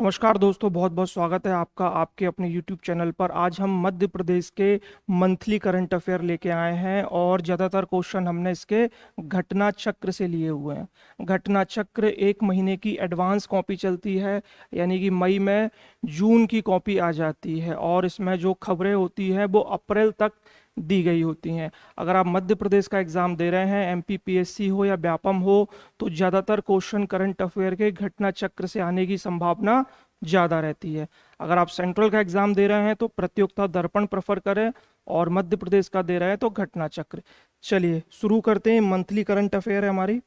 नमस्कार दोस्तों, बहुत बहुत स्वागत है आपका आपके अपने YouTube चैनल पर। आज हम मध्य प्रदेश के मंथली करंट अफेयर लेके आए हैं और ज़्यादातर क्वेश्चन हमने इसके घटना चक्र से लिए हुए हैं। घटना चक्र एक महीने की एडवांस कॉपी चलती है, यानी कि मई में जून की कॉपी आ जाती है और इसमें जो खबरें होती हैं वो अप्रैल तक दी गई होती हैं। अगर आप मध्य प्रदेश का एग्ज़ाम दे रहे हैं, MPPSC हो या व्यापम हो, तो ज़्यादातर क्वेश्चन करंट अफेयर के घटना चक्र से आने की संभावना ज़्यादा रहती है। अगर आप सेंट्रल का एग्ज़ाम दे रहे हैं तो प्रतियोगिता दर्पण प्रेफर करें, और मध्य प्रदेश का दे रहे हैं तो घटना चक्र। चलिए शुरू करते हैं। मंथली करंट अफेयर है हमारी।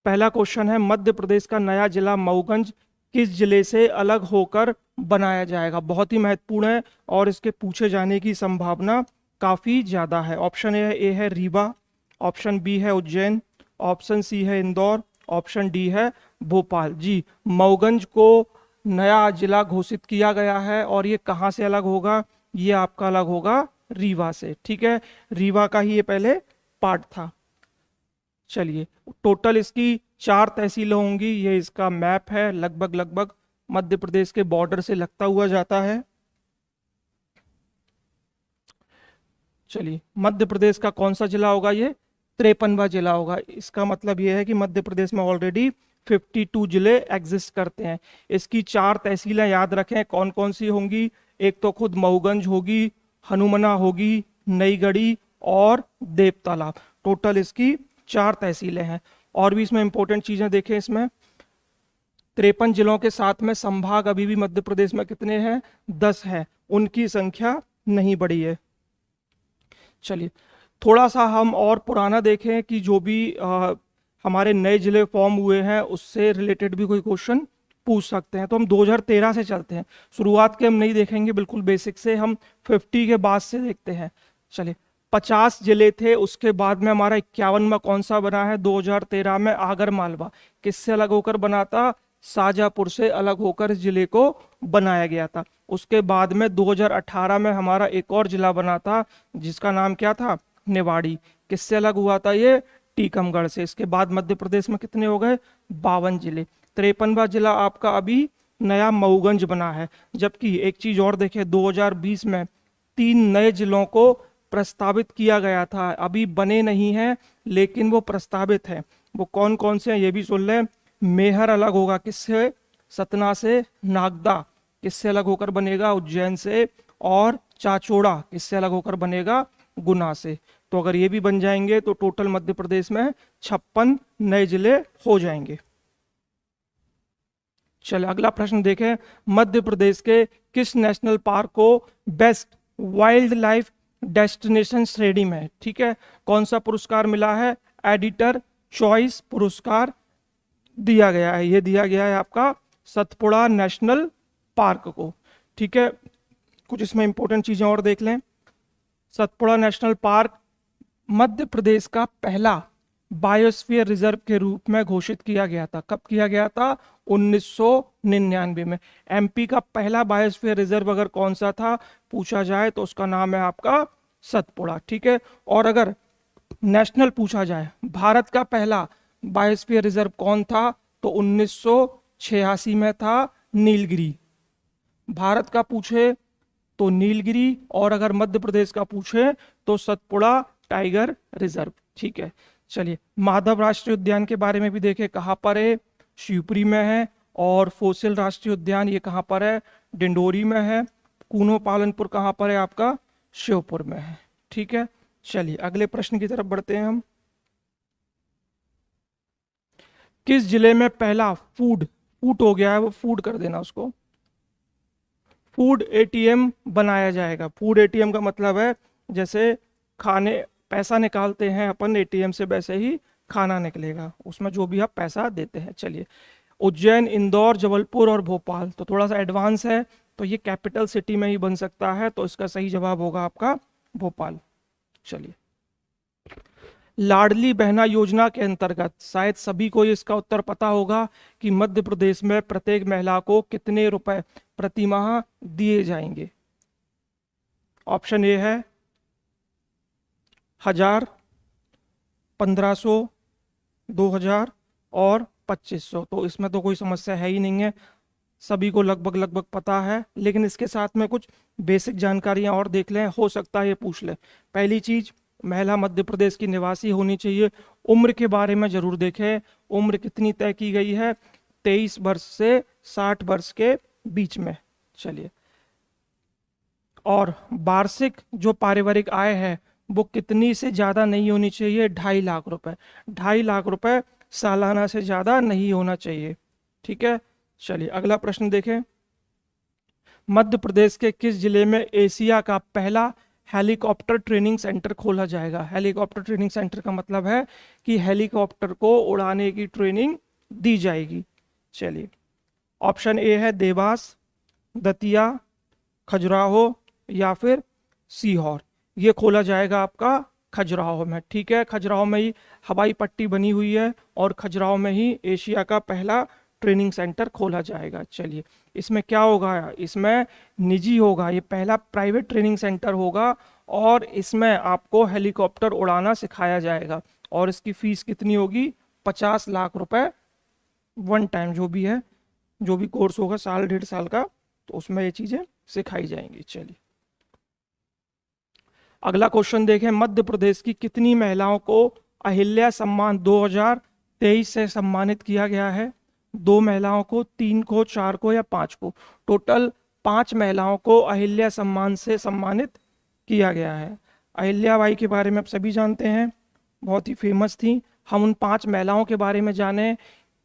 पहला क्वेश्चन है, मध्य प्रदेश का नया जिला मऊगंज किस जिले से अलग होकर बनाया जाएगा? बहुत ही महत्वपूर्ण है और इसके पूछे जाने की संभावना काफी ज्यादा है। ऑप्शन ए है रीवा, ऑप्शन बी है उज्जैन, ऑप्शन सी है इंदौर, ऑप्शन डी है भोपाल। जी, मऊगंज को नया जिला घोषित किया गया है और ये कहाँ से अलग होगा? ये आपका अलग होगा रीवा से। ठीक है, रीवा का ही ये पहले पार्ट था। चलिए, टोटल इसकी 4 तहसीलें होंगी। ये इसका मैप है, लगभग लगभग मध्य प्रदेश के बॉर्डर से लगता हुआ जाता है। चलिए, मध्य प्रदेश का कौन सा जिला होगा? ये 53वां जिला होगा। इसका मतलब ये है कि मध्य प्रदेश में ऑलरेडी 52 जिले एग्जिस्ट करते हैं। इसकी 4 तहसीलें याद रखें, कौन कौन सी होंगी। एक तो खुद मऊगंज होगी, हनुमना होगी, नईगढ़ी और देवतालाब। टोटल इसकी 4 तहसीलें हैं। और भी इसमें इंपॉर्टेंट चीजें देखें। इसमें 53 जिलों के साथ में संभाग अभी भी मध्य प्रदेश में कितने हैं? 10 है। उनकी संख्या नहीं बढ़ी है। चलिए, थोड़ा सा हम और पुराना देखें कि जो भी हमारे नए जिले फॉर्म हुए हैं उससे रिलेटेड भी कोई क्वेश्चन पूछ सकते हैं। तो हम 2013 से चलते हैं। शुरुआत के हम नहीं देखेंगे, बिल्कुल बेसिक से हम 50 के बाद से देखते हैं। चलिए, 50 जिले थे, उसके बाद में हमारा 51वां कौन सा बना है? 2013 में आगर मालवा। किससे अलग होकर बना था? शाजापुर से अलग होकर इस जिले को बनाया गया था। उसके बाद में 2018 में हमारा एक और जिला बना था, जिसका नाम क्या था? निवाड़ी। किससे अलग हुआ था? ये टीकमगढ़ से। इसके बाद मध्य प्रदेश में कितने हो गए? 52 जिले। 53वां जिला आपका अभी नया मऊगंज बना है। जबकि एक चीज और देखें, 2020 में 3 नए जिलों को प्रस्तावित किया गया था। अभी बने नहीं हैं लेकिन वो प्रस्तावित है। वो कौन कौन से हैं ये भी सुन लें। मेहर अलग होगा किससे? सतना से। नागदा किससे अलग होकर बनेगा? उज्जैन से। और चाचौड़ा किससे अलग होकर बनेगा? गुना से। तो अगर ये भी बन जाएंगे तो टोटल मध्य प्रदेश में 56 नए जिले हो जाएंगे। चलिए, अगला प्रश्न देखें। मध्य प्रदेश के किस नेशनल पार्क को बेस्ट वाइल्ड लाइफ डेस्टिनेशन श्रेणी में, ठीक है, कौन सा पुरस्कार मिला है? एडिटर चॉइस पुरस्कार दिया गया है। ये दिया गया है आपका सतपुड़ा नेशनल पार्क को। ठीक है, कुछ इसमें इंपॉर्टेंट चीजें और देख लें। सतपुड़ा नेशनल पार्क मध्य प्रदेश का पहला बायोस्फीयर रिजर्व के रूप में घोषित किया गया था। कब किया गया था? 1999 में। MP का पहला बायोस्फीयर रिजर्व अगर कौन सा था पूछा जाए तो उसका नाम है आपका सतपुड़ा। ठीक है, और अगर नेशनल पूछा जाए, भारत का पहला बायोस्फीयर रिजर्व कौन था? तो 1986 में था नीलगिरी। भारत का पूछे तो नीलगिरी, और अगर मध्य प्रदेश का पूछे तो सतपुड़ा टाइगर रिजर्व। ठीक है, चलिए, माधव राष्ट्रीय उद्यान के बारे में भी देखें। कहाँ पर है? शिवपुरी में है। और फोसिल राष्ट्रीय उद्यान ये कहाँ पर है? डिंडोरी में है। कूनो पालनपुर कहाँ पर है आपका? श्योपुर में है। ठीक है, चलिए अगले प्रश्न की तरफ बढ़ते हैं हम। किस जिले में पहला फूड हो गया है, वो फूड कर देना उसको, फूड ATM बनाया जाएगा? फूड ATM का मतलब है जैसे खाने पैसा निकालते हैं अपन ATM से, वैसे ही खाना निकलेगा उसमें जो भी आप पैसा देते हैं। चलिए, उज्जैन, इंदौर, जबलपुर और भोपाल। तो थोड़ा सा एडवांस है, तो ये कैपिटल सिटी में ही बन सकता है, तो इसका सही जवाब होगा आपका भोपाल। चलिए, लाडली बहना योजना के अंतर्गत शायद सभी को इसका उत्तर पता होगा कि मध्य प्रदेश में प्रत्येक महिला को कितने रुपए प्रति माह दिए जाएंगे। ऑप्शन ए है 1000, 1500, 2000 और 2500। तो इसमें तो कोई समस्या है ही नहीं है, सभी को लगभग लगभग पता है। लेकिन इसके साथ में कुछ बेसिक जानकारियां और देख लें, हो सकता है ये पूछ ले। पहली चीज, महिला मध्य प्रदेश की निवासी होनी चाहिए। उम्र के बारे में जरूर देखें, उम्र कितनी तय की गई है, 23 वर्ष से 60 वर्ष के बीच में। चलिए, और वार्षिक जो पारिवारिक आय है वो कितनी से ज्यादा नहीं होनी चाहिए, 2.5 लाख रुपए। 2.5 लाख रुपए सालाना से ज्यादा नहीं होना चाहिए। ठीक है, चलिए अगला प्रश्न देखें। मध्य प्रदेश के किस जिले में एशिया का पहला हेलीकॉप्टर ट्रेनिंग सेंटर खोला जाएगा? हेलीकॉप्टर ट्रेनिंग सेंटर का मतलब है कि हेलीकॉप्टर को उड़ाने की ट्रेनिंग दी जाएगी। चलिए, ऑप्शन ए है देवास, दतिया, खजुराहो या फिर सीहोर। ये खोला जाएगा आपका खजुराहो में। ठीक है, खजुराहो में ही हवाई पट्टी बनी हुई है और खजुराहो में ही एशिया का पहला ट्रेनिंग सेंटर खोला जाएगा। चलिए, इसमें क्या होगा, इसमें निजी होगा, ये पहला प्राइवेट ट्रेनिंग सेंटर होगा और इसमें आपको हेलीकॉप्टर उड़ाना सिखाया जाएगा। और इसकी फीस कितनी होगी, 50 लाख रुपए वन टाइम, जो भी है, जो भी कोर्स होगा साल 1.5 साल का, तो उसमें ये चीजें सिखाई जाएंगी। चलिए, अगला क्वेश्चन देखें। मध्य प्रदेश की कितनी महिलाओं को अहिल्या सम्मान 2023 से सम्मानित किया गया है? 2 महिलाओं को, 3 को, 4 को या 5 को? टोटल 5 महिलाओं को अहिल्या सम्मान से सम्मानित किया गया है। अहिल्या बाई के बारे में आप सभी जानते हैं, बहुत ही फेमस थी। हम उन 5 महिलाओं के बारे में जाने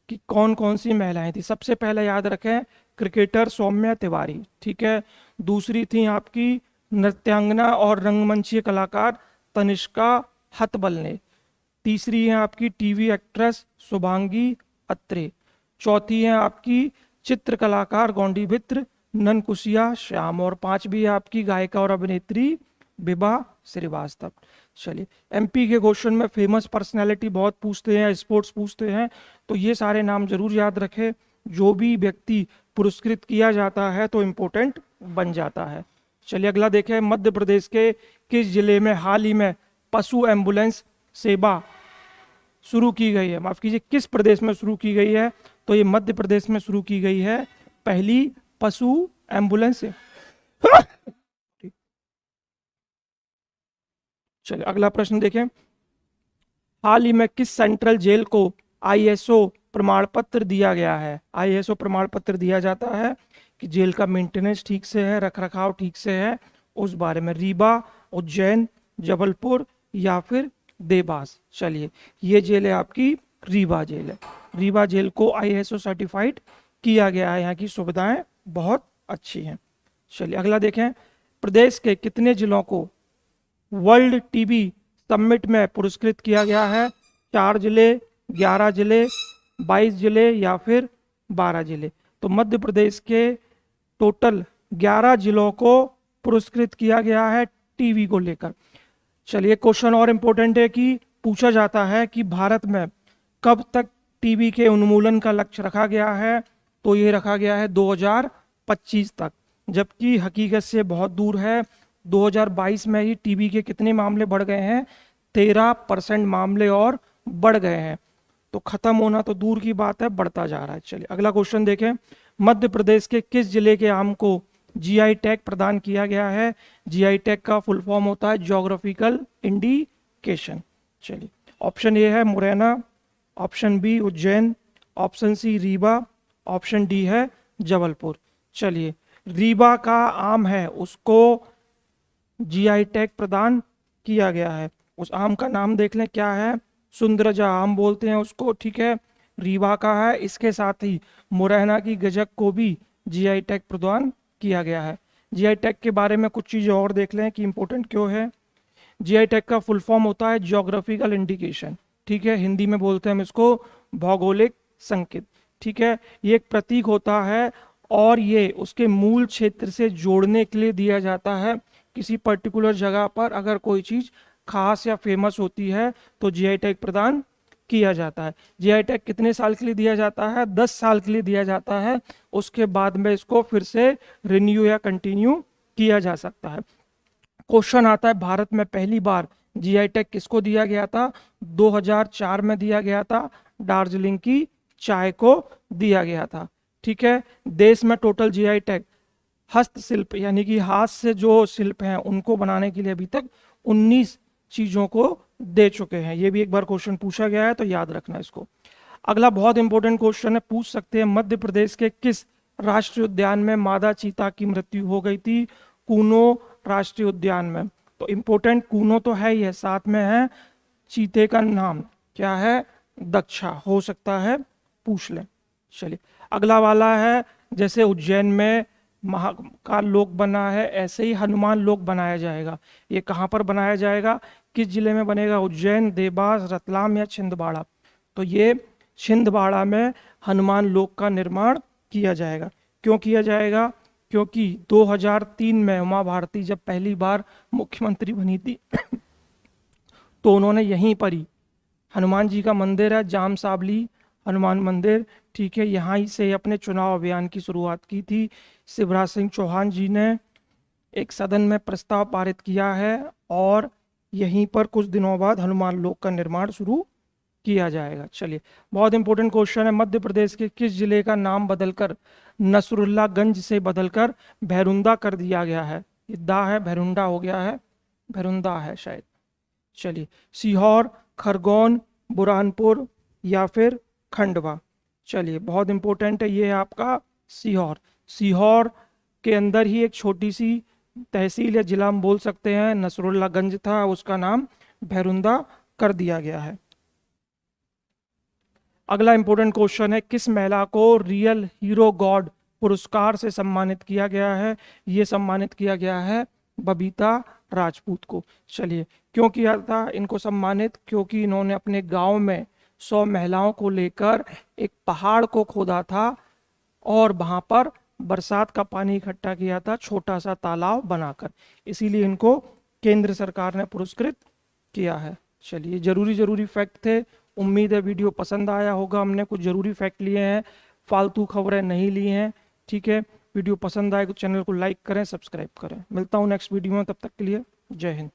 कि कौन कौन सी महिलाएं थी। सबसे पहले याद रखें, क्रिकेटर सौम्या तिवारी। ठीक है, दूसरी थी आपकी नृत्यांगना और रंगमंचीय कलाकार तनिष्का हथबल ने। तीसरी है आपकी टीवी एक्ट्रेस शुभांगी अत्रे। चौथी है आपकी चित्र कलाकार गौंडीभित्र ननकुसिया श्याम। और 5वीं है आपकी गायिका और अभिनेत्री विभा श्रीवास्तव। चलिए, एमपी के क्वेश्चन में फेमस पर्सनैलिटी बहुत पूछते हैं, स्पोर्ट्स पूछते हैं, तो ये सारे नाम जरूर याद रखें। जो भी व्यक्ति पुरस्कृत किया जाता है तो इम्पोर्टेंट बन जाता है। चलिए अगला देखें। मध्य प्रदेश के किस जिले में हाल ही में पशु एम्बुलेंस सेवा शुरू की गई है? माफ कीजिए, किस प्रदेश में शुरू की गई है? तो ये मध्य प्रदेश में शुरू की गई है पहली पशु एम्बुलेंस। चलिए अगला प्रश्न देखें। हाल ही में किस सेंट्रल जेल को आईएसओ प्रमाण पत्र दिया गया है? आईएसओ प्रमाण पत्र दिया जाता है कि जेल का मेंटेनेंस ठीक से है, रख रखाव ठीक से है, उस बारे में। रीवा, उज्जैन, जबलपुर या फिर देवास? चलिए, ये जेल है आपकी रीवा जेल है। रीवा जेल को आईएसओ सर्टिफाइड किया गया है, यहाँ की सुविधाएं बहुत अच्छी हैं। चलिए अगला देखें। प्रदेश के कितने जिलों को वर्ल्ड टीबी समिट में पुरस्कृत किया गया है? 4 जिले, 11 जिले, 22 जिले या फिर 12 जिले? तो मध्य प्रदेश के टोटल 11 जिलों को पुरस्कृत किया गया है टीबी को लेकर। चलिए, क्वेश्चन और इम्पोर्टेंट है कि पूछा जाता है कि भारत में कब तक टीबी के उन्मूलन का लक्ष्य रखा गया है? तो ये रखा गया है 2025 तक, जबकि हकीकत से बहुत दूर है। 2022 में ही टीबी के कितने मामले बढ़ गए हैं? 13% मामले और बढ़ गए हैं। तो खत्म होना तो दूर की बात है, बढ़ता जा रहा है। चलिए अगला क्वेश्चन देखें। मध्य प्रदेश के किस जिले के आम को जीआई टैग प्रदान किया गया है? जीआई टैग का फुल फॉर्म होता है ज्योग्राफिकल इंडिकेशन। चलिए, ऑप्शन ए है Morena, option B Ujjain, option C Rewa, option D है जबलपुर। चलिए, रीवा का आम है उसको जीआई टैग प्रदान किया गया है। उस आम का नाम देख लें, क्या है? सुंदरजा आम बोलते हैं उसको। ठीक है, रीवा का है। इसके साथ ही मुरैना की गजक को भी जीआई टैग प्रदान किया गया है। जीआई टैग के बारे में कुछ चीज़ें और देख लें कि इंपॉर्टेंट क्यों है। जीआई टैग का फुल फॉर्म होता है ज्योग्राफिकल इंडिकेशन। ठीक है, हिंदी में बोलते हैं हम इसको भौगोलिक संकेत। ठीक है, ये एक प्रतीक होता है और ये उसके मूल क्षेत्र से जोड़ने के लिए दिया जाता है। किसी पर्टिकुलर जगह पर अगर कोई चीज़ खास या फेमस होती है तो जीआई टैग प्रदान किया जाता है। जीआई टैग कितने साल के लिए दिया जाता है? 10 साल के लिए दिया जाता है। उसके बाद में इसको फिर से रिन्यू या कंटिन्यू किया जा सकता है। क्वेश्चन आता है, भारत में पहली बार जीआई टैग किसको दिया गया था? 2004 में दिया गया था दार्जिलिंग की चाय को दिया गया था। ठीक है, देश में टोटल जीआई टैग हस्तशिल्प यानी कि हाथ से जो शिल्प हैं उनको बनाने के लिए अभी तक 19 चीजों को दे चुके हैं। ये भी एक बार क्वेश्चन पूछा गया है तो याद रखना इसको। अगला बहुत इंपॉर्टेंट क्वेश्चन है, पूछ सकते हैं मध्य प्रदेश के किस राष्ट्रीय उद्यान में मादा चीता की मृत्यु हो गई थी? कूनो राष्ट्रीय उद्यान में। तो इंपॉर्टेंट कूनो तो है ही है, साथ में है चीते का नाम क्या है? दक्षा। हो सकता है पूछ लें। चलिए अगला वाला है, जैसे उज्जैन में महाकाल लोक बना है ऐसे ही हनुमान लोक बनाया जाएगा। ये कहाँ पर बनाया जाएगा, किस जिले में बनेगा? उज्जैन, देवास, रतलाम या छिंदवाड़ा? तो ये छिंदवाड़ा में हनुमान लोक का निर्माण किया जाएगा। क्यों किया जाएगा? क्योंकि 2003 में उमा भारती जब पहली बार मुख्यमंत्री बनी थी तो उन्होंने यहीं पर ही हनुमान जी का मंदिर है, जाम साबली हनुमान मंदिर, ठीक है, यहाँ ही से अपने चुनाव अभियान की शुरुआत की थी। शिवराज सिंह चौहान जी ने एक सदन में प्रस्ताव पारित किया है और यहीं पर कुछ दिनों बाद हनुमान लोक का निर्माण शुरू किया जाएगा। चलिए बहुत इंपॉर्टेंट क्वेश्चन है, मध्य प्रदेश के किस जिले का नाम बदलकर नसरुल्लागंज से बदलकर भैरुंदा कर दिया गया है? ये दा है, भैरुंडा हो गया है, भैरुंदा है शायद। चलिए सीहोर, खरगोन, बुरहानपुर या फिर खंडवा? चलिए बहुत इंपॉर्टेंट है ये आपका सीहोर। सीहोर के अंदर ही एक छोटी सी तहसील या जिला हम बोल सकते हैं, नसरुल्लागंज था, उसका नाम भैरुंदा कर दिया गया है। अगला इंपॉर्टेंट क्वेश्चन है, किस महिला को रियल हीरो गॉड पुरस्कार से सम्मानित किया गया है? ये सम्मानित किया गया है बबीता राजपूत को। चलिए क्यों किया था इनको सम्मानित? क्योंकि इन्होंने अपने गांव में 100 महिलाओं को लेकर एक पहाड़ को खोदा था और वहां पर बरसात का पानी इकट्ठा किया था, छोटा सा तालाब बनाकर, इसीलिए इनको केंद्र सरकार ने पुरस्कृत किया है। चलिए जरूरी फैक्ट थे, उम्मीद है वीडियो पसंद आया होगा। हमने कुछ जरूरी फैक्ट लिए हैं, फालतू खबरें नहीं ली हैं। ठीक है, वीडियो पसंद आए तो चैनल को लाइक करें, सब्सक्राइब करें। मिलता हूँ नेक्स्ट वीडियो में, तब तक के लिए जय हिंद।